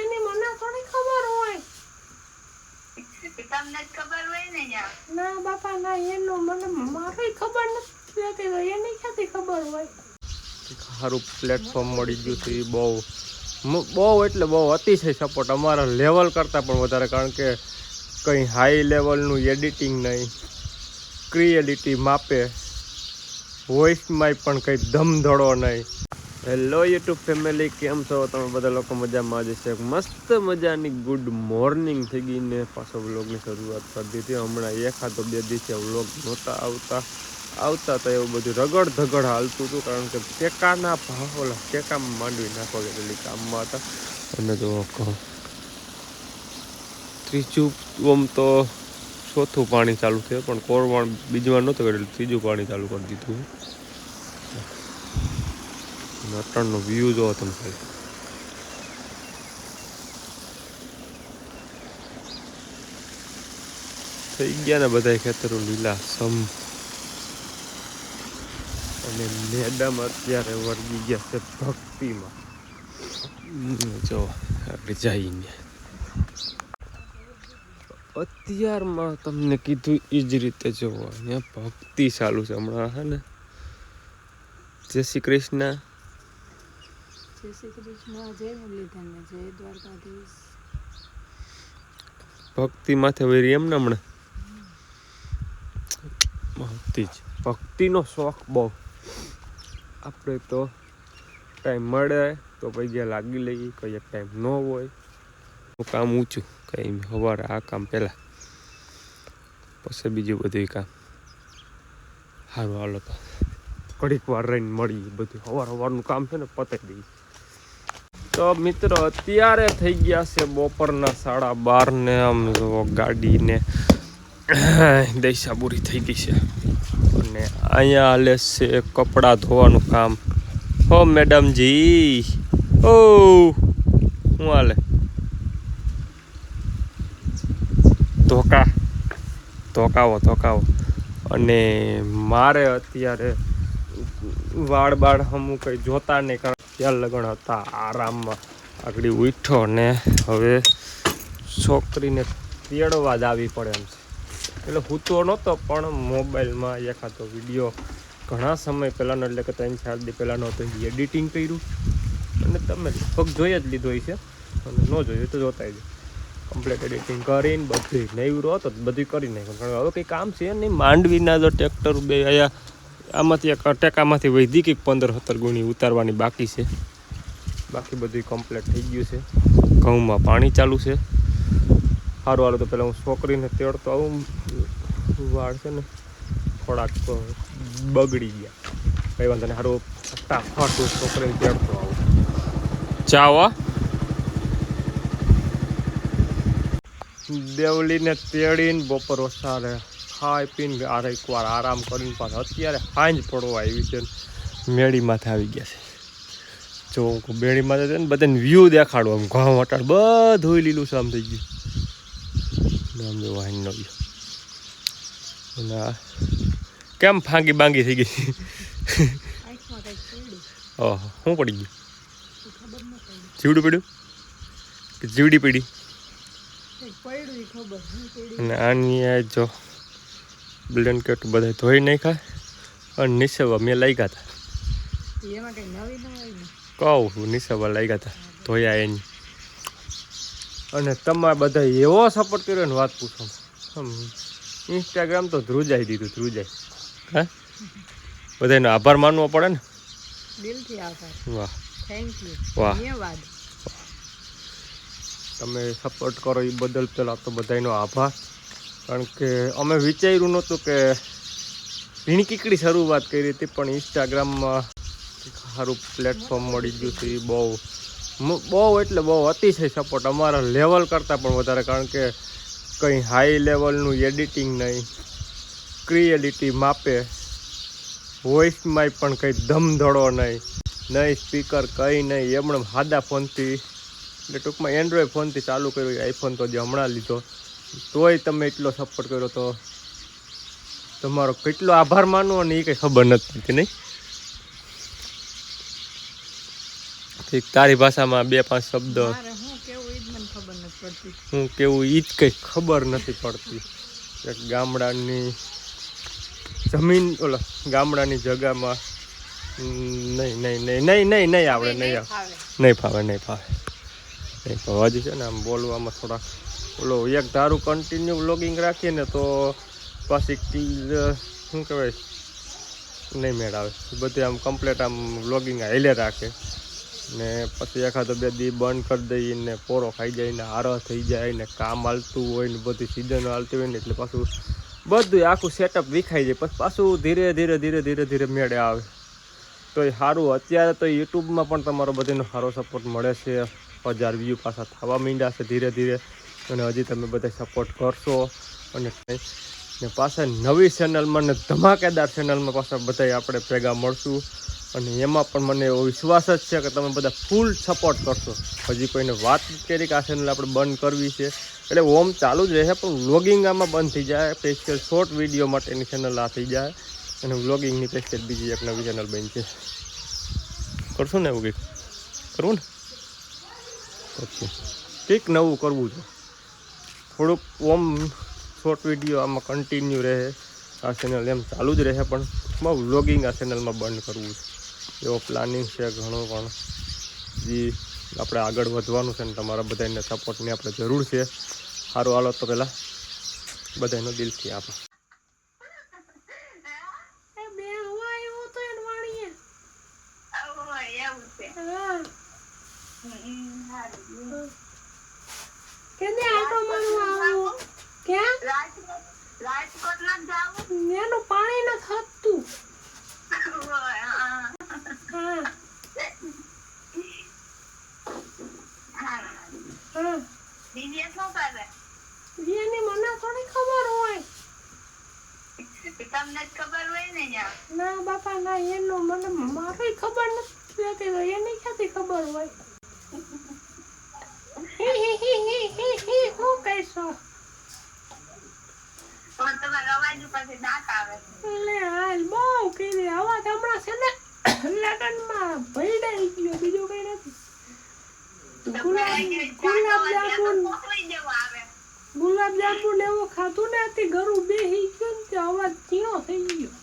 એની મને થોડી ખબર હોય. તમને ખબર હોય ને યાર. ના બાપા ના, એનું મને મારી ખબર નથી રહેતી તો એની ક્યાંથી ખબર હોય. સારું પ્લેટફોર્મ મળી ગયું છે. બહુ એટલે બહુ અતિશય સપોર્ટ, અમારા લેવલ કરતાં પણ વધારે. કારણ કે કંઈ હાઈ લેવલનું એડિટિંગ નહીં, ક્રિએલિટી માપે, વોઇસમાંય પણ કંઈ ધમધડો નહીં. હેલો યુટ્યુબ ફેમિલી, કેમ છો તમે બધા લોકો? મજામાં જ છે. મસ્ત મજાની ગુડ મોર્નિંગ થઈ ગઈ ને પાછો વ્લોગની શરૂઆત કરી દીધી. હમણાં એકાદો 2 દિવસે વ્લોગ નહોતા આવતા તો એવું બધું રગડ ધગડ હાલતું હતું. કારણ કે ટેકાના ભાવ, ઓલા ટેકામાં માંડવી નાખવા ગયેલી કામમાં હતા. અને જો કહું ત્રીજું ઓમ તો ચોથું પાણી ચાલુ થયું, પણ કોરવાણ બીજમાં નહોતું કરેલું, ત્રીજું પાણી ચાલુ કરી દીધું. અટણનો વ્યૂ જોવો તમે ખાલી. થઈ ગયા ને બધા ખેતરો લીલા સમ. અને મેડમ અત્યારે વળગી ગયા છે ભક્તિમાં. જો આપણે જઈને અત્યારમાં તમને કીધું એ જ રીતે જોવો, અહીંયા ભક્તિ ચાલુ છે હમણાં. હે ને જય શ્રી કૃષ્ણ. જય શ્રી કૃષ્ણ, જય મુરલીધર ને જય દ્વારકાધીશ. ભક્તિ માથે વળી એમ ને હમણાં ભક્તિનો શોખ બહુ. આપણે તો ટાઈમ મળે તો પૈસા લાગી લઈએ, કોઈ એક ટાઈમ ન હોય કામ ઊંચું કંઈ સવારે આ કામ પહેલાં, પછી બીજું બધું કામ. સારું હાલો તો ઘડીક વાર રહીને મળીએ. બધું સવારનું કામ છે ને પતાવી દઈએ. તો મિત્રો અત્યારે થઈ ગયા છે બપોરના 12:30 ને આમ ગાડીને દૈસાબુરી થઈ ગઈ છે. અને અહીંયા હાલે છે કપડાં ધોવાનું કામ. હો મેડમજી, ઓ શું હાલે? ધોકાવો. અને મારે અત્યારે વાળ અમુક કંઈ જોતા નહીં, કારણ ત્યાં લગણ હતા આરામમાં. આગળ ઉઠો ને હવે છોકરીને તેડવા જ આવી પડે એમ છે. એટલે હું તો નહોતો, પણ મોબાઈલમાં એકાદો વિડીયો ઘણા સમય પહેલાંનો, એટલે કે 3-4 દી પહેલાંનો હતો, એડિટિંગ કર્યું. અને તમે લગભગ જોઈ જ લીધો છે, અને ન જોયું તો જોતા જ. કમ્પ્લીટ એડિટિંગ કરીને બધું નૈવરો હતો, બધું કરી નાખ્યું. કારણ હવે કંઈ કામ છે નહીં. માંડવીના જો ટ્રેક્ટર બે આયા, આમાંથી એક ટેકામાંથી વધી કંઈક 15-17 ગુણી ઉતારવાની બાકી છે. બાકી બધું કમ્પ્લીટ થઈ ગયું છે. ઘઉંમાં પાણી ચાલુ છે. સારું હાલો તો પહેલાં હું છોકરીને તેડતો આવું. વાળ છે ને થોડાક બગડી ગયા, કંઈ વાંધો નહીં. સારું ફટાફટ હું છોકરીને તેડતો આવું. ચાવો દેવલીને તેડીને બપોર વસારે ખાઈ પીને એકવાર આરામ કરીને પાછા અત્યારે સાંજ પડવા આવી છે. મેળીમાંથી આવી ગયા છે. જો હું મેળીમાંથી છે ને બધાને વ્યૂ દેખાડું. આમ ઘઉં વટાડ બધું લીલું છે આમ થઈ ગયું. આમ જો વાહીનો ગયો. અને કેમ ફાંગી બાંગી થઈ ગઈ? ઓહો, શું પડી ગયું? જીવડું પડ્યું કે જીવડી પડી? અને આની જો બ્લેન્કેટ બધા ધોઈ નાખ્યા. અને નિસવા મેં લાગ્યા હતા, કહું નિસવા લાગ્યા હતા ધોયા એની. અને તમારે બધા એવો સપોર્ટ કર્યો ને વાત પૂછો. ઇન્સ્ટાગ્રામ તો ધ્રુજાઈ દીધું, ધ્રુજાઈ. હા, બધાનો આભાર માનવો પડે ને. દિલથી આભાર. વાહ, થેન્ક યુ, વાહ. ધન્યવાદ. તમે સપોર્ટ કરો એ બદલ પહેલાં તો બધાનો આભાર. કારણ કે અમે વિચાર્યું નહોતું કે ઝીણકીકડી શરૂઆત કરી હતી, પણ ઇન્સ્ટાગ્રામમાં સારું પ્લેટફોર્મ મળી ગયું છે. એ બહુ એટલે બહુ અતિશય સપોર્ટ, અમારા લેવલ કરતાં પણ વધારે. કારણ કે કંઈ હાઈ લેવલનું એડિટિંગ નહીં, ક્રિએલિટી માપે, વોઇસમાંય પણ કંઈ ધમધડો નહીં સ્પીકર કંઈ નહીં. એમણે સાદા ફોનથી, એટલે ટૂંકમાં એન્ડ્રોઈડ ફોનથી ચાલુ કર્યું. આઈફોન તો જે હમણાં લીધો, તોય તમે એટલો સપોર્ટ કર્યો તો તમારો કેટલો આભાર માનવો ને એ કંઈ ખબર નથી નહીં. ઠીક, તારી ભાષામાં 2-5 શબ્દ મારે હું કેવું ઈ જ મને ખબર નથી પડતી. હું કેવું ઈ જ કંઈ ખબર નથી પડતી. એક ગામડાની જમીન ઓલા ગામડાની જગામાં નહીં આવડે નહીં ફાવે હજી છે ને આમ બોલવામાં થોડાક ઓલો એક ધારું કન્ટિન્યુ વ્લોગિંગ રાખીએ ને તો પાછી શું કહેવાય નહીં મેળ આવે. બધું આમ કમ્પ્લીટ આમ વ્લોગિંગ હાઈલે રાખે ને પછી એખાદો 2 દી બંધ કરી દઈએ ને પોરો ખાઈ જાય ને હારો થઈ જાય ને કામ હાલતું હોય ને બધી સિઝન હાલતી હોય ને એટલે પાછું બધું આખું સેટઅપ વિખાઈ જાય. પછી પાછું ધીરે મેળે આવે તો એ સારું. અત્યારે તો યુટ્યુબમાં પણ તમારો બધાનો સારો સપોર્ટ મળે છે. 1000 વ્યૂ પાછા થવા માંડ્યા છે ધીરે અને હજી તમે બધા સપોર્ટ કરશો અને પાછા નવી ચેનલમાં ને ધમાકેદાર ચેનલમાં પાછા બધા આપણે ભેગા મળશું અને એમાં પણ મને એવો વિશ્વાસ જ છે કે તમે બધા ફૂલ સપોર્ટ કરશો. હજી કોઈને વાત કરી કે આ ચેનલ આપણે બંધ કરવી છે એટલે ઓમ ચાલુ જ રહે પણ વ્લોગિંગ આમાં બંધ થઈ જાય. સ્પેશિયલ શોર્ટ વિડીયો માટેની ચેનલ આ થઈ જાય અને વ્લોગિંગની સ્પેશિયલ બીજી એક નવી ચેનલ બની છે. કરશું ને એવું કંઈક કરવું ને કરશું. કંઈક નવું કરવું છે. થોડુંક ઓમ શોર્ટ વિડીયો આમાં કન્ટિન્યુ રહે આ ચેનલ એમ ચાલુ જ રહે પણ વ્લોગિંગ આ ચેનલમાં બંધ કરવું છે એવો પ્લાનિંગ છે ઘણો પણ જે આપણે આગળ વધવાનું છે ને તમારા બધાને સપોર્ટની આપણે જરૂર છે. સારું હાલો તો પહેલાં બધાનો દિલથી આભાર. પાણી ન થતું મને થોડી ખબર હોય. તમને ખબર હોય ને? ના બાપા ના, એનું મને મારી ખબર નથી તો એની ક્યાંથી ખબર હોય? હું કહીશો તમારો અવાજ ઉપર દાંત આવે લે હાલ બહુ કીધી અવાજ હમણાં છે ને લગનમાં ભઈડાઈ ગયો બીજું કઈ નથી. ગુલાબ જાંબુ ને એવું ખાધું ને તે ગરું બેહી ગયું ને તે અવાજ ઝીણો થઈ ગયો.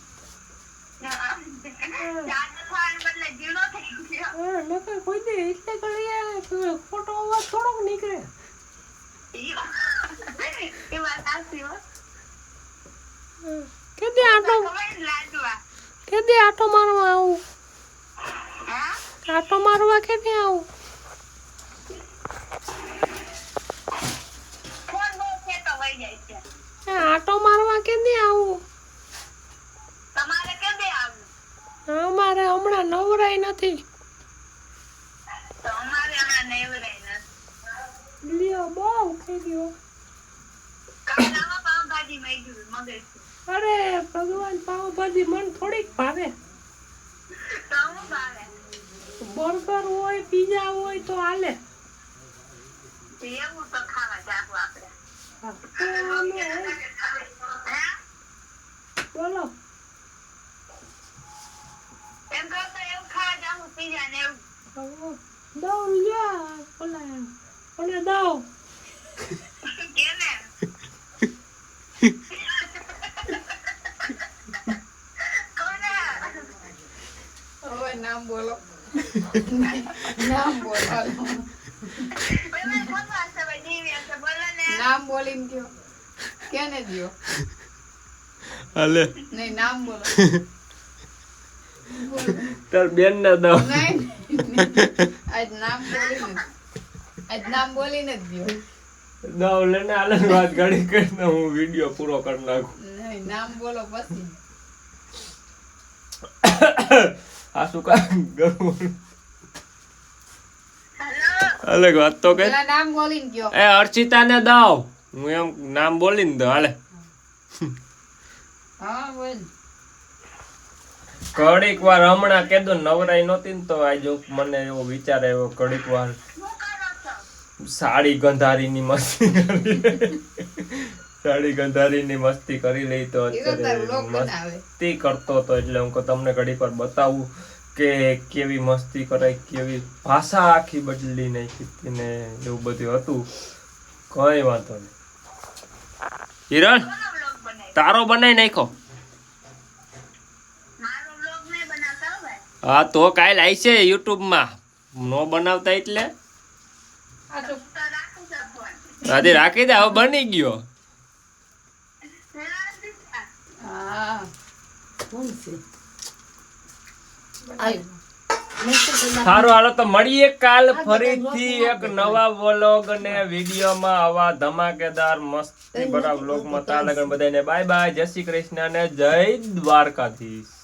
કોઈ દે એટલે કરી ખોટો અવાજ થોડોક નીકળે. કેદી આટો મારવા આવું? આટો મારવા કેદી આવું? આટો મારવા કેદી આવું? અમારે હમણાં નવરાઈ નથી. બહુ થઈ ગયો. અરે ભગવાન, પાવભાજી મને થોડીક ભાવે. બર્ગર હોય પીઝા હોય તો હાલે. એવું તો ખાવા જાવ આપણે. બોલો એમ કરતો એવું ખાવા જાવ પીઝા ને એવું. દઉં લ્યા ઓલા ઓને દઉં કેને નામ બોલો. નામ બોલો. નામ બોલીને કયો. કેને દિયો? હાલે નહીં નામ બોલો. તાર બેન ને દો. આજ નામ બોલીને જ દિયો. દો લેને હાલે વાત ઘડી કરીને હું વિડિયો પૂરો કરી નાખું. નહીં નામ બોલો પછી. આ શું કામ ગરું? હાલે વાત તો કે નામ બોલીને કયો. એ અર્ચિતા ને દો. હું એમ નામ બોલીને દો. હાલે હા બોલ. ઘડીક વાર હમણાં કેદો નવરાઈ નહોતી ને તો આજે મને એવો વિચાર આવ્યો ઘડીક વાર સાડી ગંધારીની મસ્તી કરી લઈ તો અત્યારે મસ્તી કરતો હતો એટલે હું તમને ઘડીક વાર બતાવું કે કેવી મસ્તી કરાય, કેવી ભાષા આખી બદલી નાખી ને એવું બધું હતું. કઈ વાંધો નહીં. હિરણ તારો બનાવી નાખો. હા તો કાલ આવી છે યુટ્યુબ માં. નો બનાવતા એટલે આજે રાખી દે. હવે બની ગયો. સારું હાલો તો મળીએ કાલ ફરીથી એક નવા વ્લોગ ને વિડીયોમાં આવા ધમાકેદાર મસ્તી ભરા વ્લોગમાં. ત્યાં લગન બધાને બાય બાય, જય શ્રી કૃષ્ણ ને જય દ્વારકાધીશ.